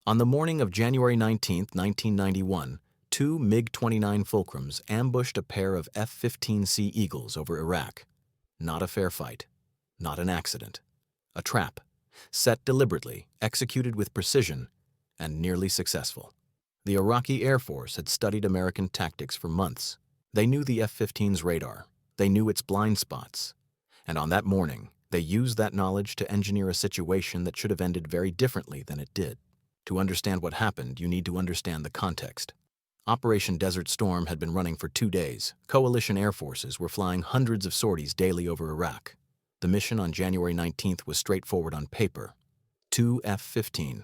On the morning of January 19, 1991, two MiG-29 Fulcrums ambushed a pair of F-15C Eagles over Iraq. Not a fair fight. Not an accident. A trap, set deliberately, executed with precision, and nearly successful. The Iraqi Air Force had studied American tactics for months. They knew the F-15's radar. They knew its blind spots. And on that morning, they used that knowledge to engineer a situation that should have ended very differently than it did. To understand what happened, you need to understand the context. Operation Desert Storm had been running for 2 days. Coalition air forces were flying hundreds of sorties daily over Iraq. The mission on January 19th was straightforward on paper. Two F-15C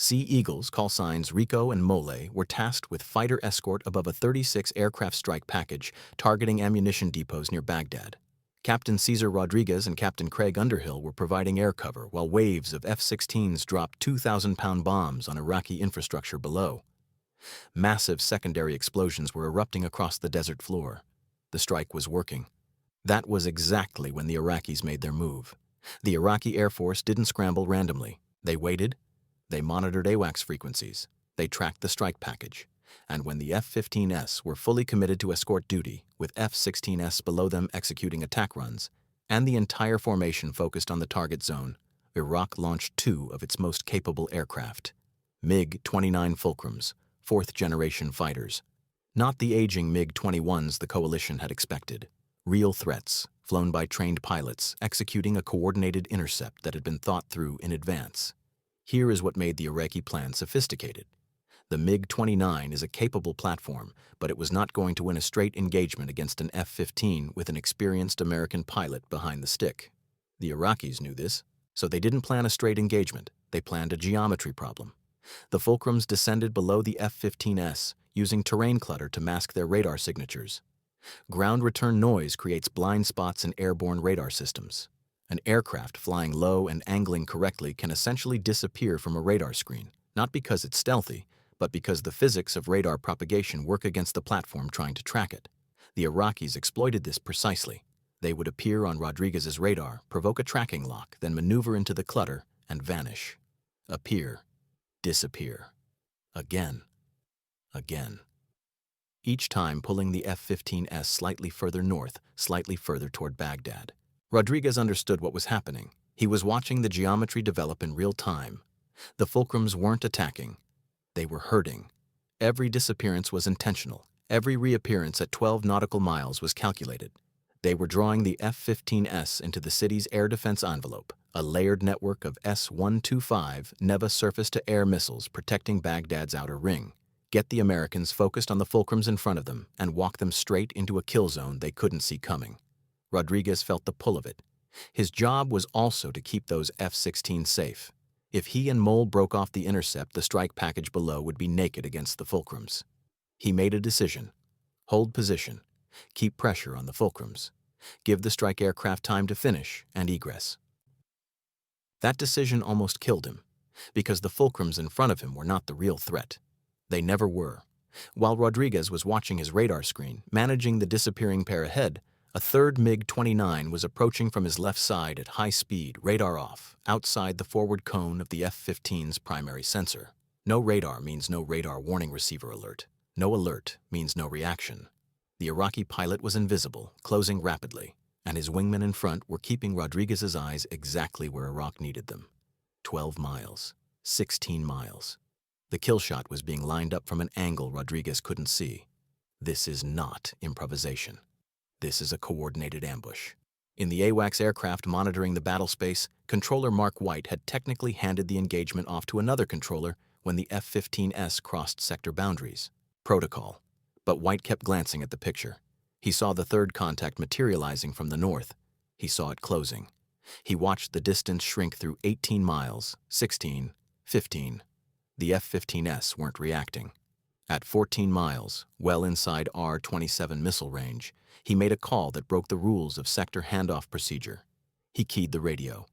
Eagles, call signs Rico and Mole, were tasked with fighter escort above a 36 aircraft strike package targeting ammunition depots near Baghdad. Captain Cesar Rodriguez and Captain Craig Underhill were providing air cover while waves of F-16s dropped 2,000-pound bombs on Iraqi infrastructure below. Massive secondary explosions were erupting across the desert floor. The strike was working. That was exactly when the Iraqis made their move. The Iraqi Air Force didn't scramble randomly. They waited. They monitored AWACS frequencies. They tracked the strike package. And when the F-15s were fully committed to escort duty, with F-16s below them executing attack runs, and the entire formation focused on the target zone, Iraq launched two of its most capable aircraft, MiG-29 Fulcrums, fourth-generation fighters. Not the aging MiG-21s the coalition had expected. Real threats, flown by trained pilots, executing a coordinated intercept that had been thought through in advance. Here is what made the Iraqi plan sophisticated. The MiG-29 is a capable platform, but it was not going to win a straight engagement against an F-15 with an experienced American pilot behind the stick. The Iraqis knew this, so they didn't plan a straight engagement. They planned a geometry problem. The Fulcrums descended below the F-15s, using terrain clutter to mask their radar signatures. Ground return noise creates blind spots in airborne radar systems. An aircraft flying low and angling correctly can essentially disappear from a radar screen, not because it's stealthy, but because the physics of radar propagation work against the platform trying to track it. The Iraqis exploited this precisely. They would appear on Rodriguez's radar, provoke a tracking lock, then maneuver into the clutter and vanish. Appear. Disappear. Again. Again. Each time pulling the F-15s slightly further north, slightly further toward Baghdad. Rodriguez understood what was happening. He was watching the geometry develop in real time. The Fulcrums weren't attacking. They were hurting. Every disappearance was intentional. Every reappearance at 12 nautical miles was calculated. They were drawing the F-15s into the city's air defense envelope, a layered network of S-125 Neva surface-to-air missiles protecting Baghdad's outer ring. Get the Americans focused on the Fulcrums in front of them and walk them straight into a kill zone they couldn't see coming. Rodriguez felt the pull of it. His job was also to keep those F-16s safe. If he and Mole broke off the intercept, the strike package below would be naked against the Fulcrums. He made a decision. Hold position. Keep pressure on the Fulcrums. Give the strike aircraft time to finish and egress. That decision almost killed him, because the Fulcrums in front of him were not the real threat. They never were. While Rodriguez was watching his radar screen, managing the disappearing pair ahead, a third MiG-29 was approaching from his left side at high speed, radar off, outside the forward cone of the F-15's primary sensor. No radar means no radar warning receiver alert. No alert means no reaction. The Iraqi pilot was invisible, closing rapidly, and his wingmen in front were keeping Rodriguez's eyes exactly where Iraq needed them. 12 miles. 16 miles. The kill shot was being lined up from an angle Rodriguez couldn't see. This is not improvisation. This is a coordinated ambush. In the AWACS aircraft monitoring the battle space, controller Mark White had technically handed the engagement off to another controller when the F-15s crossed sector boundaries. Protocol. But White kept glancing at the picture. He saw the third contact materializing from the north. He saw it closing. He watched the distance shrink through 18 miles, 16, 15. The F-15s weren't reacting. At 14 miles, well inside R-27 missile range, he made a call that broke the rules of sector handoff procedure. He keyed the radio.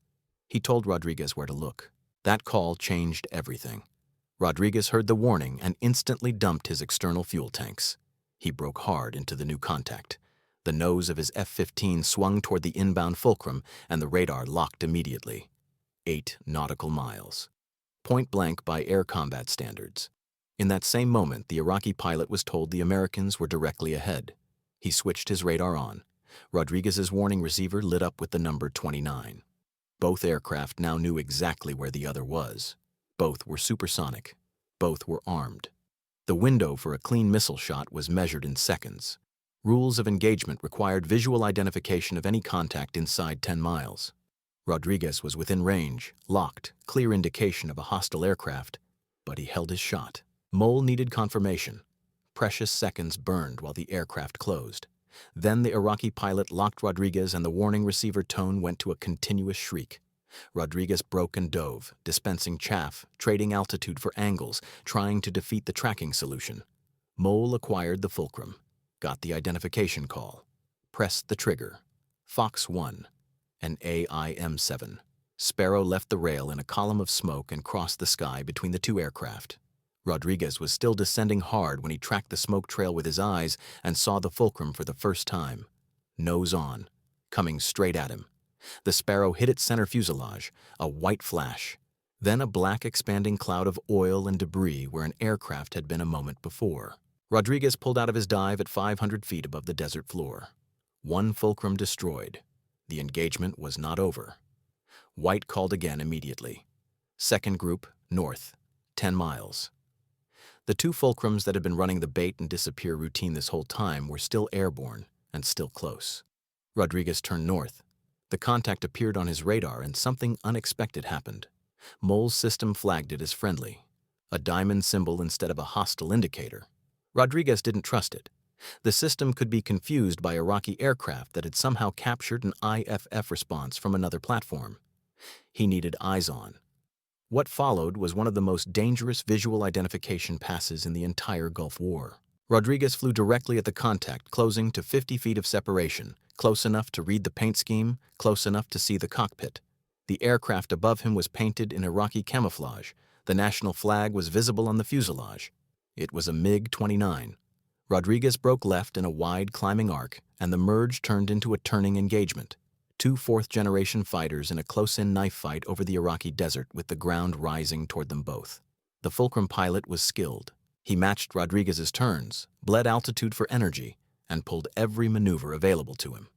He told Rodriguez where to look. That call changed everything. Rodriguez heard the warning and instantly dumped his external fuel tanks. He broke hard into the new contact. The nose of his F-15 swung toward the inbound Fulcrum, and the radar locked immediately. 8 nautical miles. point blank by air combat standards. In that same moment, the Iraqi pilot was told the Americans were directly ahead. He switched his radar on. Rodriguez's warning receiver lit up with the number 29. Both aircraft now knew exactly where the other was. Both were supersonic. Both were armed. The window for a clean missile shot was measured in seconds. Rules of engagement required visual identification of any contact inside 10 miles. Rodriguez was within range, locked, clear indication of a hostile aircraft, but he held his shot. Mole needed confirmation. Precious seconds burned while the aircraft closed. Then the Iraqi pilot locked Rodriguez and the warning receiver tone went to a continuous shriek. Rodriguez broke and dove, dispensing chaff, trading altitude for angles, trying to defeat the tracking solution. Mole acquired the Fulcrum, got the identification call, pressed the trigger. Fox 1, an AIM-7. Sparrow left the rail in a column of smoke and crossed the sky between the two aircraft. Rodriguez was still descending hard when he tracked the smoke trail with his eyes and saw the Fulcrum for the first time. Nose on, coming straight at him. The Sparrow hit its center fuselage, a white flash, then a black expanding cloud of oil and debris where an aircraft had been a moment before. Rodriguez pulled out of his dive at 500 feet above the desert floor. One Fulcrum destroyed. The engagement was not over. White called again immediately. Second group, north, 10 miles. The two Fulcrums that had been running the bait and disappear routine this whole time were still airborne and still close. Rodriguez turned north. The contact appeared on his radar and something unexpected happened. Mole's system flagged it as friendly, a diamond symbol instead of a hostile indicator. Rodriguez didn't trust it. The system could be confused by Iraqi aircraft that had somehow captured an IFF response from another platform. He needed eyes on. What followed was one of the most dangerous visual identification passes in the entire Gulf War. Rodriguez flew directly at the contact, closing to 50 feet of separation, close enough to read the paint scheme, close enough to see the cockpit. The aircraft above him was painted in Iraqi camouflage. The national flag was visible on the fuselage. It was a MiG-29. Rodriguez broke left in a wide climbing arc, and the merge turned into a turning engagement. Two fourth-generation fighters in a close-in knife fight over the Iraqi desert with the ground rising toward them both. The Fulcrum pilot was skilled. He matched Rodriguez's turns, bled altitude for energy, and pulled every maneuver available to him.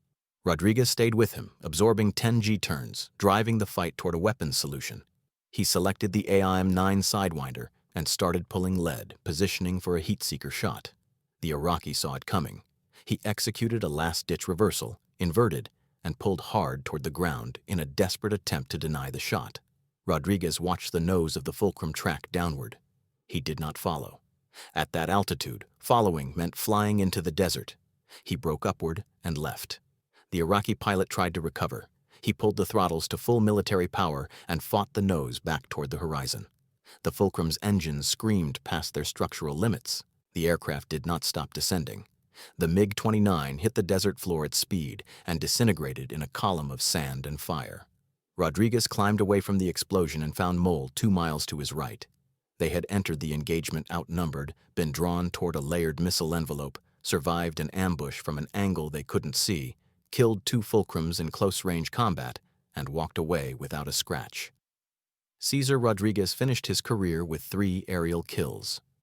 Rodriguez stayed with him, absorbing 10 G-turns, driving the fight toward a weapons solution. He selected the AIM-9 Sidewinder and started pulling lead, positioning for a heat-seeker shot. The Iraqi saw it coming. He executed a last-ditch reversal, inverted, and pulled hard toward the ground in a desperate attempt to deny the shot. Rodriguez watched the nose of the Fulcrum track downward. He did not follow. At that altitude, following meant flying into the desert. He broke upward and left. The Iraqi pilot tried to recover. He pulled the throttles to full military power and fought the nose back toward the horizon. The Fulcrum's engines screamed past their structural limits. The aircraft did not stop descending. The MiG-29 hit the desert floor at speed and disintegrated in a column of sand and fire. Rodriguez climbed away from the explosion and found Mole 2 miles to his right. They had entered the engagement outnumbered, been drawn toward a layered missile envelope, survived an ambush from an angle they couldn't see, killed 2 Fulcrums in close-range combat, and walked away without a scratch. Cesar Rodriguez finished his career with 3 aerial kills.